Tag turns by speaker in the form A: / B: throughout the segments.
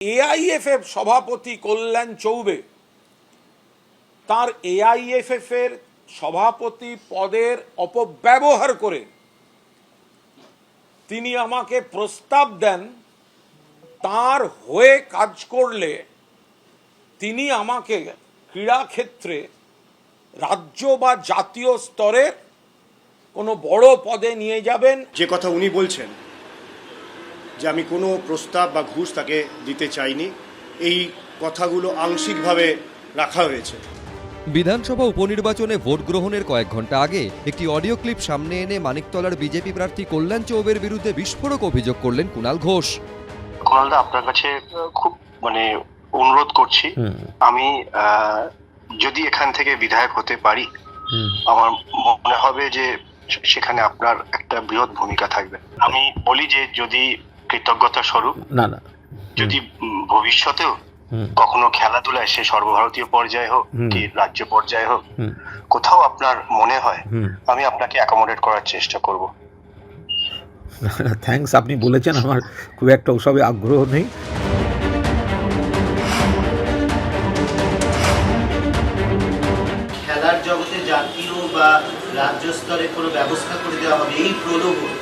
A: AIFF সভাপতি কল্যাণ চৌবে তার AIFF এর সভাপতি পদের অপব্যবহার করে তিনি আমাকে প্রস্তাব দেন তার হয়ে কাজ করলে তিনি আমাকে ক্রীড়াক্ষেত্রে রাজ্য বা জাতীয় স্তরের কোনো বড় পদে নিয়ে যাবেন।
B: যে কথা উনি বলছেন যে আমি কোনো প্রস্তাব বা ঘুষ তাকে দিতে চাইনি, এই কথাগুলো আংশিকভাবে রাখা হয়েছে।
C: বিধানসভা উপনির্বাচনে ভোট গ্রহণের কয়েক ঘন্টা আগে একটি অডিও ক্লিপ সামনে এনে মানিকতলার বিজেপি প্রার্থী কল্যাণ চৌবের বিরুদ্ধে বিস্ফোরক অভিযোগ করলেন কুণাল ঘোষ।
D: কুণালদা, আপনার কাছে খুব অনুরোধ করছি, আমি যদি এখান থেকে বিধায়ক হতে পারি, আমার মনে হবে যে সেখানে আপনার একটা বৃহৎ ভূমিকা থাকবে। আমি বলি যে যদি কৃতজ্ঞতা স্বরূপ যদি ভবিষ্যতেও কখনো খেলাধুলায় সে সর্বভারতীয় পর্যায়ে হোক কি রাজ্য পর্যায়ে হোক কোথাও আপনার মনে হয়, আমি আপনাকে অ্যাকোমোডেট করার চেষ্টা করব।
E: থ্যাঙ্কস, আপনি বলেছেন, আমার খুব একটা ওসবে আগ্রহ নেই।
F: খেলার জগতে জাতীয় বা রাজ্য স্তরে কোনো ব্যবস্থা করে দেওয়া হবে, এই প্রলোভন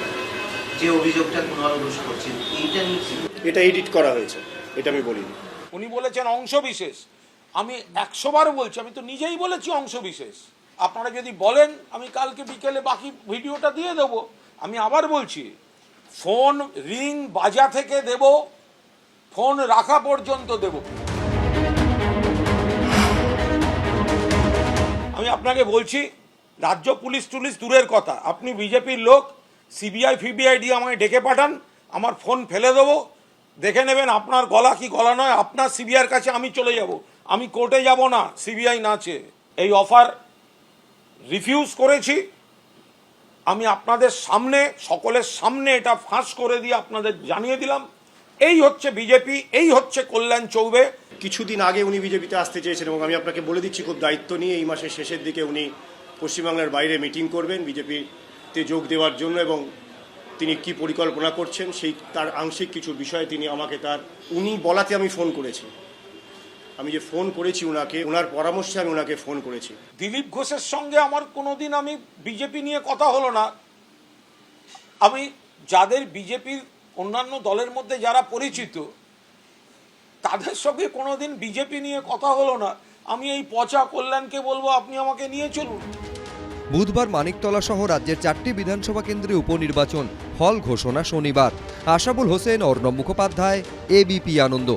F: যে অভিযোগটা কুণাল ঘোষ করছেন, এইটা নিয়ে
B: এটা এডিট করা হয়েছে, এটা আমি বলিনি।
A: উনি বলেছেন অংশ বিশেষ, আমি 100 বার বলছি, আমি তো নিজেই বলেছি অংশ বিশেষ। আপনারা যদি বলেন আমি কালকে বিকেলে বাকি ভিডিওটা দিয়ে দেব। আমি আবার বলছি, ফোন রিং বাজা থেকে দেব, ফোন রাখা পর্যন্ত দেব। আমি আপনাকে বলছি, রাজ্য পুলিশ টুলিশ দূরের কথা, আপনি বিজেপির লোক, সিবিআই ফিবিআই দিয়ে আমায় ডেকে পাঠান, আমার ফোন ফেলে দেবো, দেখে নেবেন আপনার গলা কি গলা নয়। আপনার সিবিআইয়ের কাছে আমি চলে যাব, আমি কোর্টে যাব না সিবিআই না চেয়ে। এই অফার রিফিউজ করেছি। আমি আপনাদের সামনে, সকলের সামনে এটা ফাঁস করে দিয়ে আপনাদের জানিয়ে দিলাম, এই হচ্ছে বিজেপি, এই হচ্ছে কল্যাণ চৌবে।
B: কিছুদিন আগে উনি বিজেপিতে আসতে চেয়েছেন এবং আমি আপনাকে বলে দিচ্ছি খুব দায়িত্ব নিয়ে এই মাসের শেষের দিকে উনি পশ্চিমবাংলার বাইরে মিটিং করবেন বিজেপিতে যোগ দেওয়ার জন্য, এবং তিনি কি পরিকল্পনা করছেন সেই তার আংশিক কিছু বিষয়ে তিনি আমাকে উনি বলাতে আমি ফোন করেছি। আমি যে ফোন করেছি উনাকে, ওনার পরামর্শে আমি ওনাকে ফোন করেছি।
A: দিলীপ ঘোষের সঙ্গে আমার কোনোদিন আমি বিজেপি নিয়ে কথা হলো না। আমি যাদের বিজেপির অন্যান্য দলের মধ্যে যারা পরিচিত তাদের সঙ্গে কোনোদিন বিজেপি নিয়ে কথা হলো না। আমি এই পচা কল্যাণকে বলবো আপনি আমাকে নিয়ে চলুন।
C: বুধবার মানিকতলা সহ রাজ্যের 4টি বিধানসভা কেন্দ্রে উপনির্বাচন, ফল ঘোষণা শনিবার। আশাবুল হোসেন, অর্ণব মুখোপাধ্যায়, এবিপি আনন্দ।